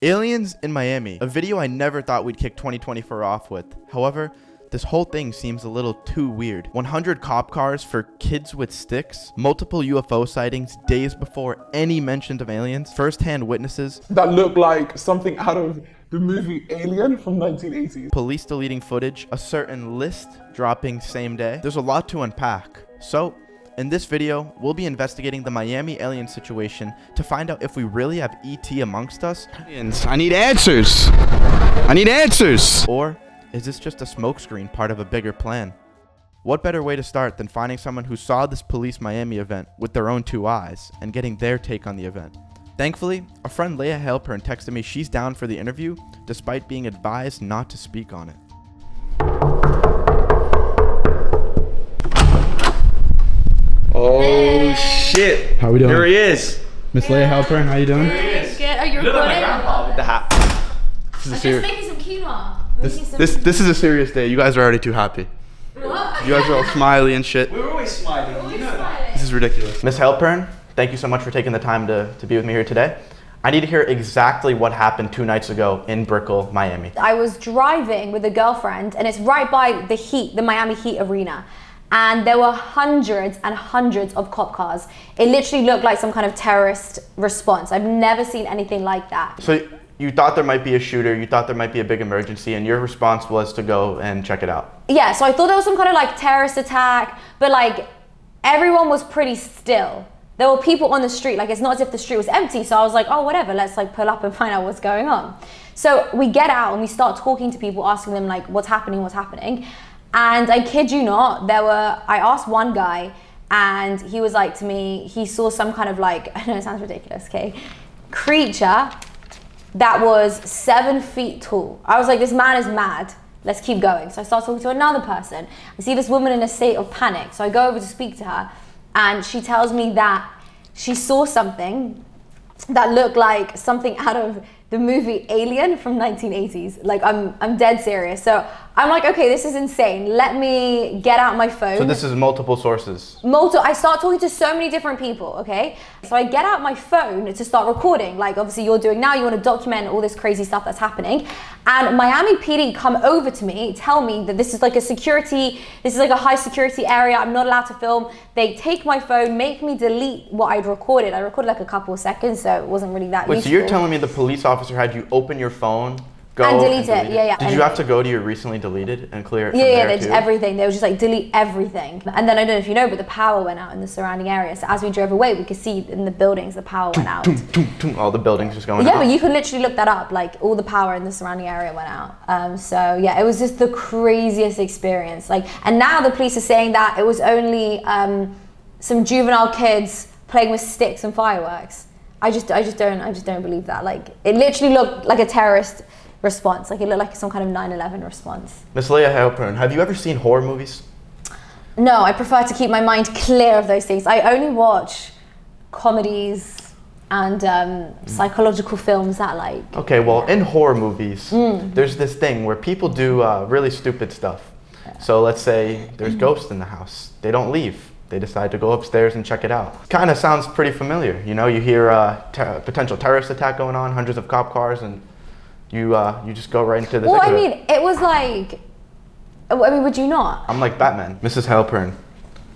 Aliens in Miami, a video I never thought we'd kick 2024 off with. However, this whole thing seems a little too weird. 100 cop cars for kids with sticks, multiple UFO sightings days before any mention of aliens, first-hand witnesses that look like something out of the movie Alien from 1980s. Police deleting footage, a certain list dropping same day. There's a lot to unpack. So, in this video, we'll be investigating the Miami alien situation to find out if we really have ET amongst us. I need answers. I need answers. Or is this just a smokescreen part of a bigger plan? What better way to start than finding someone who saw this police Miami event with their own two eyes and getting their take on the event? Thankfully, a friend Leia Halpern texted me she's down for the interview despite being advised not to speak on it. Oh shit! How we doing? Here he is. Miss Leia Halpern, how you doing? Good. Are you recording? Like my grandpa with the hat. This is I'm a just making some quinoa. this is a serious day. You guys are already too happy. What? You guys are all smiley and shit. We're always smiling. You know that. This is ridiculous. Miss Halpern, thank you so much for taking the time to be with me here today. I need to hear exactly what happened 2 nights ago in Brickell, Miami. I was driving with a girlfriend, and it's right by the Heat, the Miami Heat arena. And there were hundreds and hundreds of cop cars. It literally looked like some kind of terrorist response. I've never seen anything like that. So you thought there might be a shooter, you thought there might be a big emergency, and your response was to go and check it out. Yeah, so I thought there was some kind of like terrorist attack, but like everyone was pretty still. There were people on the street, like it's not as if the street was empty. So I was like, oh, whatever, let's like pull up and find out what's going on. So we get out and we start talking to people, asking them like, what's happening? And I kid you not, I asked one guy and he was like to me, he saw some kind of like, I know it sounds ridiculous, okay, creature that was 7 feet tall. I was like, this man is mad. Let's keep going. So I start talking to another person. I see this woman in a state of panic. So I go over to speak to her and she tells me that she saw something that looked like something out of the movie Alien from 1980s. Like I'm dead serious. So I'm like, okay, this is insane. Let me get out my phone. So this is multiple sources. I start talking to so many different people, okay? So I get out my phone to start recording, like obviously you're doing now, you want to document all this crazy stuff that's happening. And Miami PD come over to me, tell me that this is like a high security area, I'm not allowed to film. They take my phone, make me delete what I'd recorded. I recorded like a couple of seconds, so it wasn't really that useful. So you're telling me the police officer had you open your phone, go and delete it. Yeah. Did you have to go to your recently deleted and clear it from Yeah, there they did too? everything. They were just like, delete everything. And then I don't know if you know, but the power went out in the surrounding area. So as we drove away, we could see in the buildings, the power went out. All the buildings just going out. Yeah, but you can literally look that up. Like all the power in the surrounding area went out. So yeah, it was just the craziest experience. Like, and now the police are saying that it was only some juvenile kids playing with sticks and fireworks. I just don't believe that. Like, it literally looked like a terrorist response. Like, it looked like some kind of 9/11 response. Miss Leia Halpern, have you ever seen horror movies? No, I prefer to keep my mind clear of those things. I only watch comedies and psychological films that like. Okay, well, in horror movies, there's this thing where people do really stupid stuff. So let's say there's ghosts in the house. They don't leave. They decide to go upstairs and check it out. Kind of sounds pretty familiar. You know, you hear a potential terrorist attack going on, hundreds of cop cars, and you just go right into the Well, thick I of it. mean, it was like, I mean, would you not? I'm like Batman. Mrs. Halpern,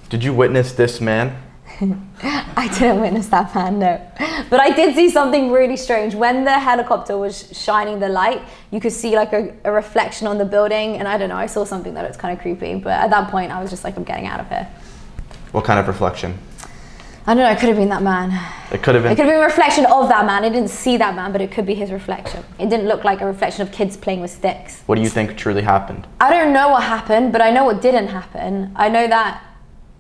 did you witness this man? I didn't witness that man, no. But I did see something really strange. When the helicopter was shining the light, you could see like a reflection on the building, and I don't know, I saw something that was kind of creepy. But at that point, I was just like, I'm getting out of here. What kind of reflection? I don't know, it could have been that man. It could have been. It could have been a reflection of that man. I didn't see that man, but it could be his reflection. It didn't look like a reflection of kids playing with sticks. What do you think truly happened? I don't know what happened, but I know what didn't happen. I know that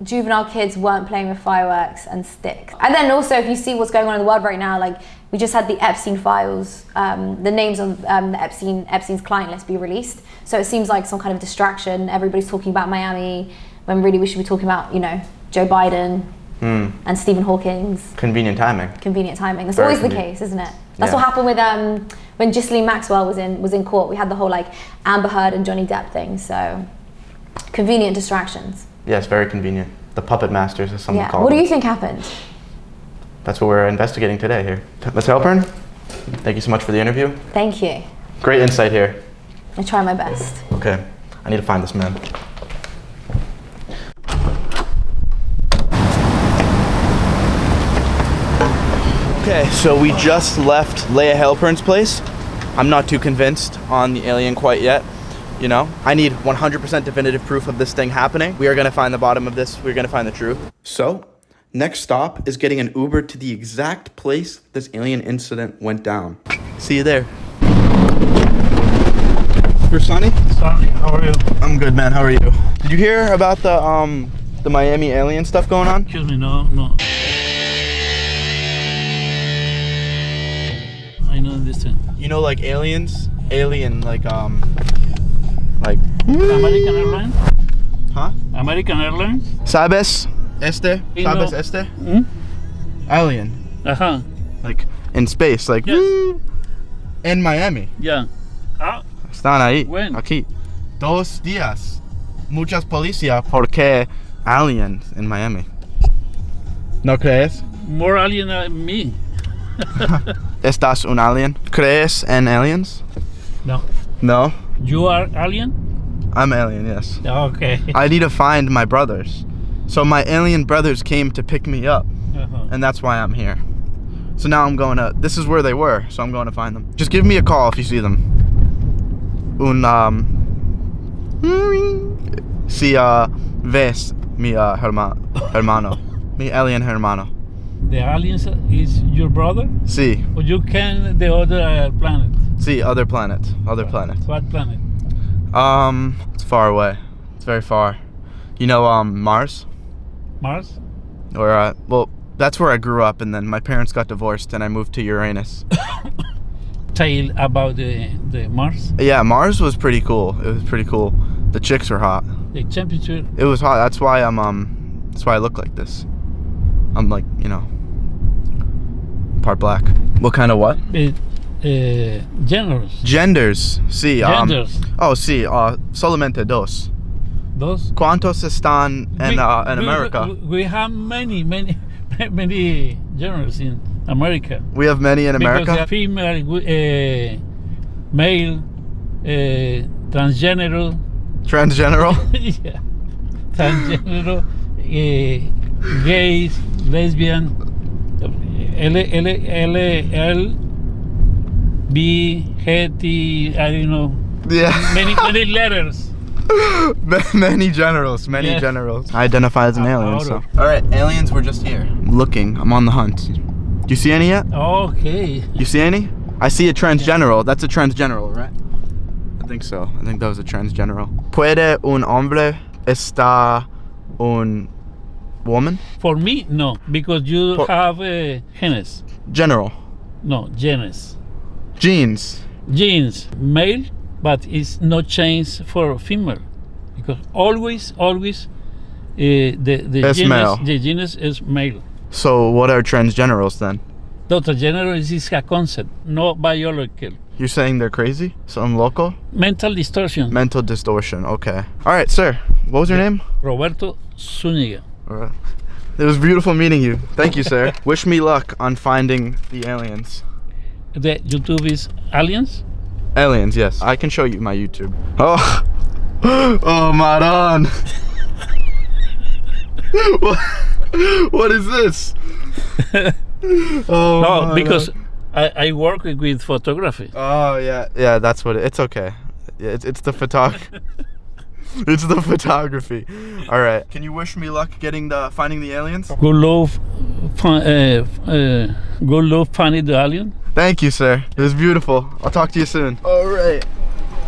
juvenile kids weren't playing with fireworks and sticks. And then also, if you see what's going on in the world right now, like we just had the Epstein files, the names of the Epstein's client list be released. So it seems like some kind of distraction. Everybody's talking about Miami when really we should be talking about, you know, Joe Biden and Stephen Hawking's. Convenient timing. Convenient timing. That's Very always the convenient. case, isn't it? That's Yeah. what happened with when Ghislaine Maxwell was in court. We had the whole like Amber Heard and Johnny Depp thing. So convenient distractions. Yes, very convenient. The puppet masters, as someone Yeah. called What do them. you think happened? That's what we're investigating today here. Miss Halpern, Thank you so much for the interview. Thank you. Great insight here. I try my best. Okay, I need to find this man. Okay, so we just left Leia Halpern's place. I'm not too convinced on the alien quite yet. You know, I need 100% definitive proof of this thing happening. We are gonna find the bottom of this. We're gonna find the truth. So, next stop is getting an Uber to the exact place this alien incident went down. See you there. For Sunny? Sonny, how are you? I'm good, man. How are you? Did you hear about the Miami alien stuff going on? Excuse me, no. I don't understand. You know, like aliens? Alien, like American Airlines? Huh? American Airlines? ¿Sabes este? You ¿Sabes know- este? Hmm? Alien. Uh-huh. Like in space, like Yes. in Miami. Yeah. Ah, Están ahí. When? Aquí. 2 días. Muchas policías porque aliens in Miami. ¿No crees? more alien than me. ¿Estás un alien? ¿Crees en aliens? No. No. You are alien? I'm alien, yes. Okay. I need to find my brothers. So my alien brothers came to pick me up, Uh-huh. and that's why I'm here. So now I'm going to, this is where they were, so I'm going to find them. Just give me a call if you see them. Si ves mi hermano, mi alien hermano. The aliens is your brother? Si, Or you can the other planet? si, other planet. What planet? It's far away. It's very far. You know, Mars? Mars? Or, well, that's where I grew up, and then my parents got divorced, and I moved to Uranus. Tale about the Mars? Yeah, Mars was pretty cool. It was pretty cool. The chicks were hot. The temperature? It was hot. That's why that's why I look like this. I'm like, you know, part black. What kind of what? Generals. Genders. Sí. Genders. Oh, sí. Solamente dos. Those? ¿Cuántos están en America? We have many generals in America. We have many in Because America. the female, male, transgender, Transgeneral. yeah, transgender, gays, lesbian, L, B, T, I don't know, Yeah. many letters. Many generals. Many Yeah. generals. I identify as an alien. Out So. of- All right, aliens. We're just here. I'm looking. I'm on the hunt. Do you see any yet? Okay. You see any? I see a transgeneral. That's a transgeneral, right? I think so. I think that was a transgeneral. ¿Puede un hombre estar un woman? For me, no, because you For- have genes. General. No, genes. Genes. Genes, male, but it's not changed for female, because always the It's genus, male. the genus is male. So what are transgenerals then? Dr. General is a concept, not biological. You're saying they're crazy? Some local? Mental distortion. Mental distortion. Okay. All right, sir. What was your name? Roberto Zúñiga. All right. It was beautiful meeting you. Thank you, sir. Wish me luck on finding the aliens. The YouTube is Aliens. Aliens, yes. I can show you my YouTube. Oh, oh, Maran. what is this? Oh, No, Maran. because I work with photography. Oh yeah, yeah. That's what it's okay. Yeah, it's the it's the photography. All right. Can you wish me luck finding the aliens? Good love, finding the alien. Thank you, sir. It was beautiful. I'll talk to you soon. All right.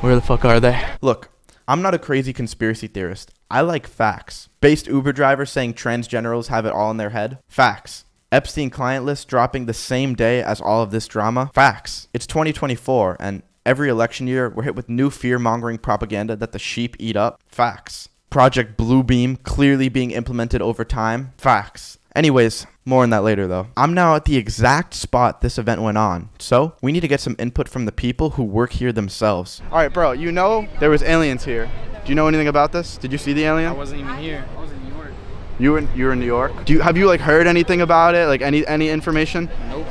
Where the fuck are they? Look, I'm not a crazy conspiracy theorist. I like facts. Based Uber driver saying transgenerals have it all in their head. Facts. Epstein client list dropping the same day as all of this drama. Facts. It's 2024 and every election year we're hit with new fear-mongering propaganda that the sheep eat up. Facts. Project Bluebeam clearly being implemented over time. Facts. Anyways, more on that later though. I'm now at the exact spot this event went on. So, we need to get some input from the people who work here themselves. Alright bro, you know there was aliens here. Do you know anything about this? Did you see the alien? I wasn't even here. I was in New York. You were in New York? Have you like heard anything about it? Like any information? Nope.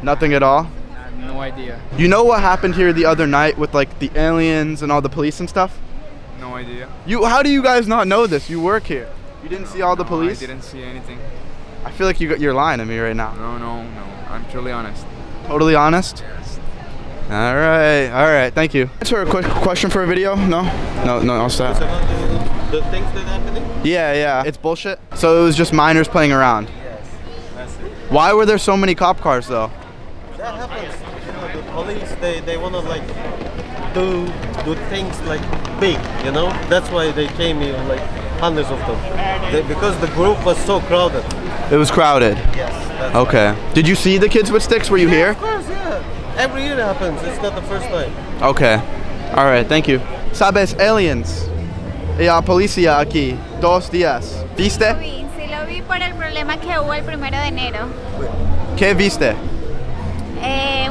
Nothing at all? I have No idea. You know what happened here the other night with like the aliens and all the police and stuff? No idea. How do you guys not know this? You work here. You didn't see all the police? I didn't see anything. I feel like you're lying to me right now. No. I'm truly honest. Totally honest? Yes. All right. Thank you. Answer a quick question for a video? No, I'll stop. The things that happening? Yeah. It's bullshit. So it was just minors playing around. Yes, that's it. Why were there so many cop cars though? That happens. You know, the police, they wanna like do things like big, you know? That's why they came here, like hundreds of them. Because the group was so crowded. It was crowded. Yes. That's Okay. Did you see the kids with sticks? Were you here? Of course, yeah. Every year it happens. It's not the first time. Okay. All right. Thank you. Sabes aliens. Y a policía aquí. 2 días. ¿Viste? Sí lo vi por el problema que hubo el 1 de enero. ¿Qué viste?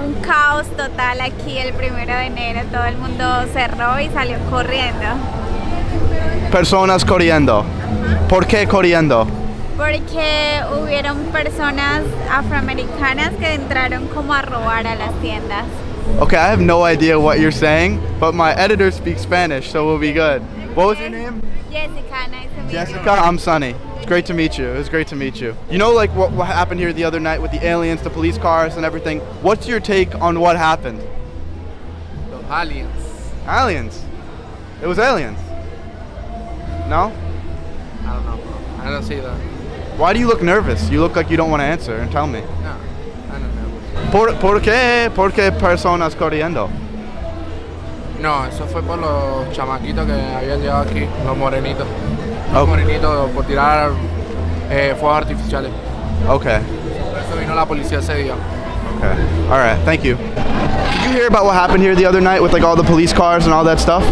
Un caos total aquí el 1 de enero. Todo el mundo cerró y salió corriendo. Personas corriendo. ¿Por qué corriendo? Porque hubieron personas afroamericanas que entraron como a robar a las tiendas. Okay, I have no idea what you're saying, but my editor speaks Spanish, so we'll be good. What was your name? Jessica, nice to meet you. Jessica, I'm Sunny. It's great to meet you. It was great to meet you. You know, like what happened here the other night with the aliens, the police cars, and everything. What's your take on what happened? Los aliens. Aliens. It was aliens. No? I don't know, bro. I don't see that. Why do you look nervous? You look like you don't want to answer. And tell me. No, I don't know. ¿Por qué personas corriendo? No, eso fue por los chamaquitos que habían llegado aquí, los morenitos. Oh. Los morenitos por tirar fuegos artificiales. Okay. Por eso vino la policía ese día. Okay. All right. Thank you. Did you hear about what happened here the other night with like all the police cars and all that stuff?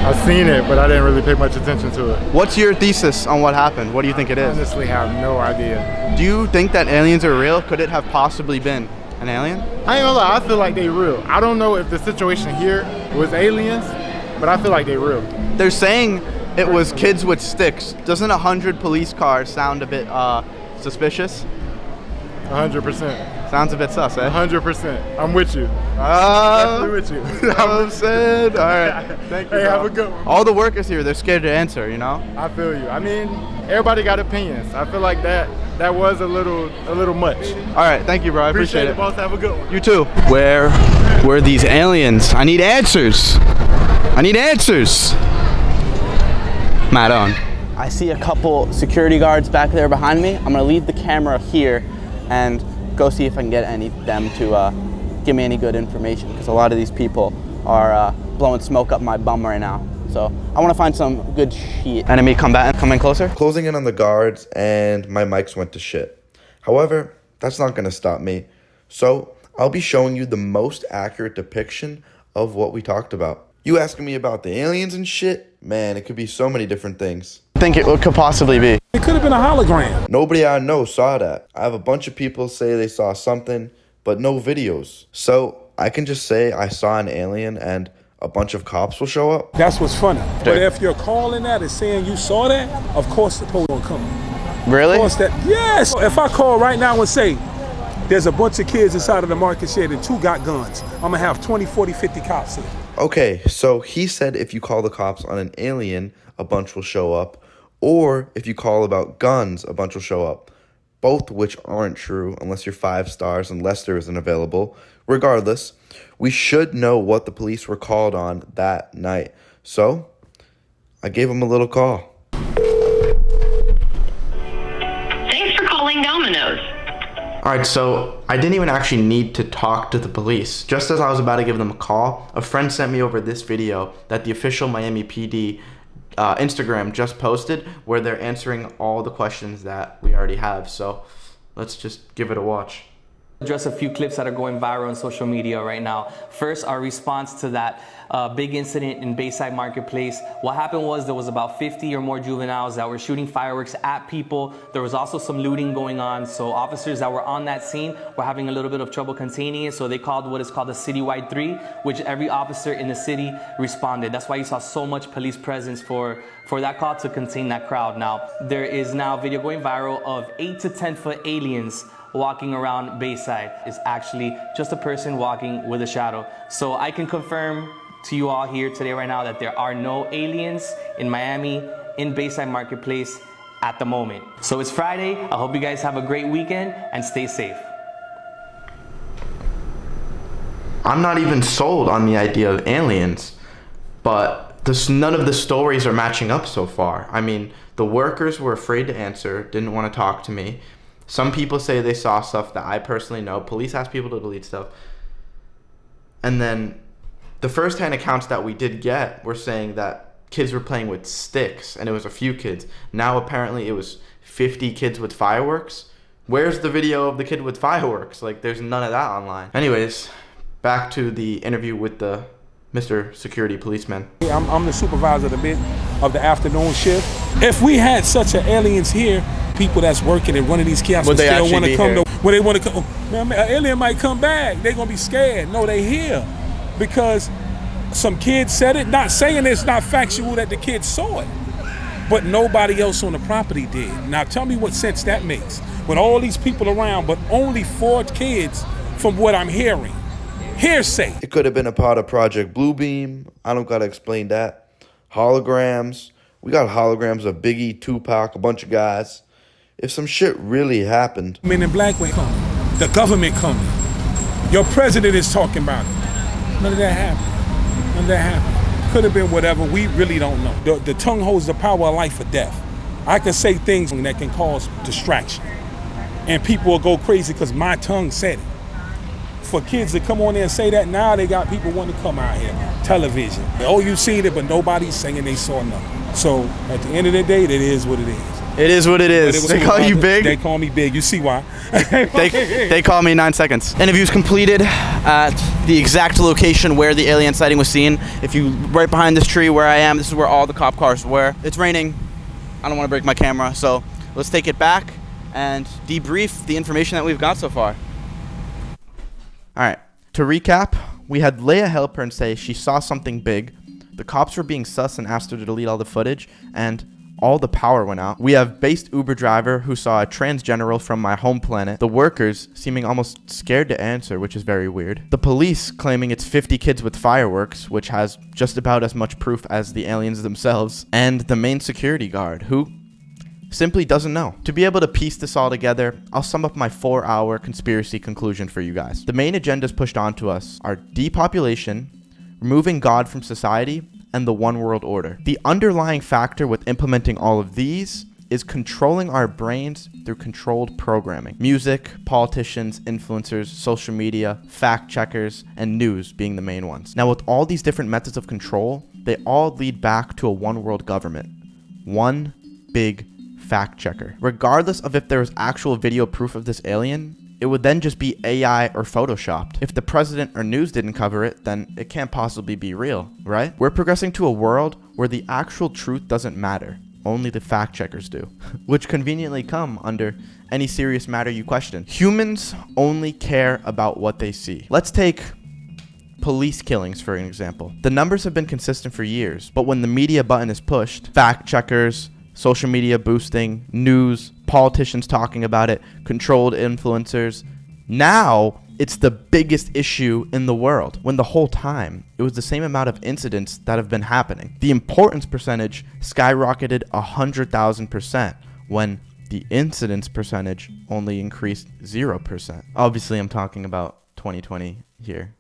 I've seen it, but I didn't really pay much attention to it. What's your thesis on what happened? What do you think it I is? honestly have no idea. Do you think that aliens are real? Could it have possibly been an alien? I ain't gonna lie, I feel like they real. I don't know if the situation here was aliens, but I feel like they real. They're saying it was kids with sticks. Doesn't 100 police cars sound a bit suspicious? 100%. Sounds a bit sus, eh? 100%. I'm with you. Definitely with you. I'm sad. All right. Thank you. Hey, bro. have a good one. All the workers here, they're scared to answer, you know? I feel you. I mean, everybody got opinions. I feel like that was a little much. All right. Thank you, bro. I appreciate it. boss. Have a good one. You too. Where were these aliens? I need answers. I need answers. Madon. I see a couple security guards back there behind me. I'm gonna leave the camera here and go see if I can get any of them to give me any good information, because a lot of these people are blowing smoke up my bum right now. So I want to find some good shit. Enemy combatant coming closer. Closing in on the guards, and my mics went to shit. However, that's not going to stop me. So I'll be showing you the most accurate depiction of what we talked about. You asking me about the aliens and shit? Man, it could be so many different things. I think it could possibly be. It could have been a hologram. Nobody I know saw that. I have a bunch of people say they saw something, but no videos. So I can just say I saw an alien and a bunch of cops will show up. That's what's funny. But if you're calling that and saying you saw that, of course the police will come. Really? Of course yes. If I call right now and say, there's a bunch of kids inside of the market shed and 2 got guns, I'm gonna have 20, 40, 50 cops here. Okay, so he said if you call the cops on an alien, a bunch will show up. Or if you call about guns, a bunch will show up. Both which aren't true unless you're 5 stars and Lester isn't available. Regardless, we should know what the police were called on that night. So, I gave him a little call. Thanks for calling Domino's. Alright, so I didn't even actually need to talk to the police. Just as I was about to give them a call, a friend sent me over this video that the official Miami PD Instagram just posted, where they're answering all the questions that we already have. So let's just give it a watch. Address a few clips that are going viral on social media right now. First, our response to that big incident in Bayside Marketplace. What happened was there was about 50 or more juveniles that were shooting fireworks at people. There was also some looting going on. So officers that were on that scene were having a little bit of trouble containing it. So they called what is called a citywide 3, which every officer in the city responded. That's why you saw so much police presence for that call to contain that crowd. Now, there is now video going viral of 8 to 10 foot aliens walking around Bayside. It's actually just a person walking with a shadow. So I can confirm to you all here today right now that there are no aliens in Miami, in Bayside Marketplace at the moment. So it's Friday. I hope you guys have a great weekend and stay safe. I'm not even sold on the idea of aliens, but none of the stories are matching up so far. I mean, the workers were afraid to answer, didn't want to talk to me. Some people say they saw stuff that I personally know. Police asked people to delete stuff. And then the first-hand accounts that we did get were saying that kids were playing with sticks, and it was a few kids. Now apparently it was 50 kids with fireworks. Where's the video of the kid with fireworks? Like, there's none of that online. Anyways, back to the interview with the Mr. Security Policeman. I'm the supervisor of the afternoon shift. If we had such an aliens here, people that's working at one of these kiosks would still want to come to, where they want to come. Man, an alien might come back. They're gonna be scared. No, they here because some kids said it. Not saying it's not factual that the kids saw it, but nobody else on the property did. Now tell me what sense that makes with all these people around, but only 4 kids from what I'm hearing. Hearsay. It could have been a part of Project Bluebeam. I don't gotta explain that. Holograms. We got holograms of Biggie, Tupac, a bunch of guys. If some shit really happened. Men in black way coming. The government coming. Your president is talking about it. None of that happened. None of that happened. Could have been whatever. We really don't know. The tongue holds the power of life or death. I can say things that can cause distraction. And people will go crazy because my tongue said it. For kids to come on there and say that, now they got people wanting to come out here. Television. Oh, you seen it, but nobody's saying they saw nothing. So at the end of the day, it is what it is. It is what it is. They call you big? They call me big. You see why? They call me 9 seconds. Interview's completed at the exact location where the alien sighting was seen. If you, right behind this tree where I am, this is where all the cop cars were. It's raining. I don't want to break my camera, so let's take it back and debrief the information that we've got so far. All right, to recap, we had Leia Halpern say she saw something big. The cops were being sus and asked her to delete all the footage, and all the power went out. We have based Uber driver who saw a trans general from my home planet. The workers seeming almost scared to answer, which is very weird. The police claiming it's 50 kids with fireworks, which has just about as much proof as the aliens themselves. And the main security guard, who simply doesn't know. To be able to piece this all together, I'll sum up my 4-hour conspiracy conclusion for you guys. The main agendas pushed onto us are depopulation, removing God from society, and the one world order. The underlying factor with implementing all of these is controlling our brains through controlled programming. Music, politicians, influencers, social media, fact checkers, and news being the main ones. Now with all these different methods of control, they all lead back to a one world government. One big fact checker. Regardless of if there was actual video proof of this alien, it would then just be AI or photoshopped. If the president or news didn't cover it, then it can't possibly be real, right? We're progressing to a world where the actual truth doesn't matter. Only the fact checkers do, which conveniently come under any serious matter you question. Humans only care about what they see. Let's take police killings for an example. The numbers have been consistent for years, but when the media button is pushed, fact checkers, social media boosting, news, politicians talking about it, controlled influencers. Now, it's the biggest issue in the world, when the whole time, it was the same amount of incidents that have been happening. The importance percentage skyrocketed 100,000%, when the incidence percentage only increased 0%. Obviously, I'm talking about 2020 here.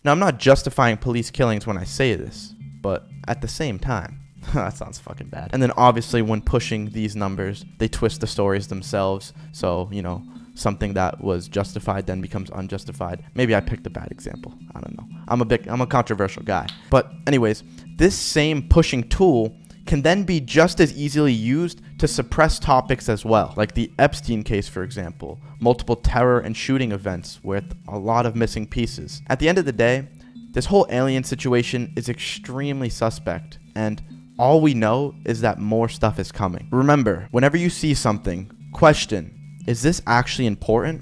Now, I'm not justifying police killings when I say this, but at the same time, that sounds fucking bad. And then obviously when pushing these numbers, they twist the stories themselves. So, you know, something that was justified then becomes unjustified. Maybe I picked a bad example. I don't know. I'm a controversial guy. But anyways, this same pushing tool can then be just as easily used to suppress topics as well. Like the Epstein case, for example. Multiple terror and shooting events with a lot of missing pieces. At the end of the day, this whole alien situation is extremely suspect, and all we know is that more stuff is coming. Remember, whenever you see something, question, is this actually important?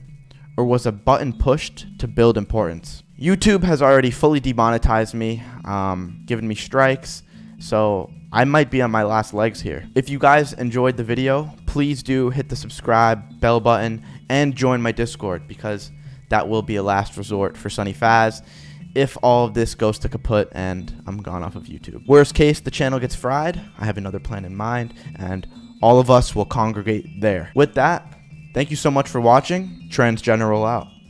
Or was a button pushed to build importance? YouTube has already fully demonetized me, given me strikes, so I might be on my last legs here. If you guys enjoyed the video, please do hit the subscribe, bell button, and join my Discord, because that will be a last resort for SunnyFaz if all of this goes to kaput and I'm gone off of YouTube. Worst case, the channel gets fried. I have another plan in mind, and all of us will congregate there. With that, thank you so much for watching. Trans General out.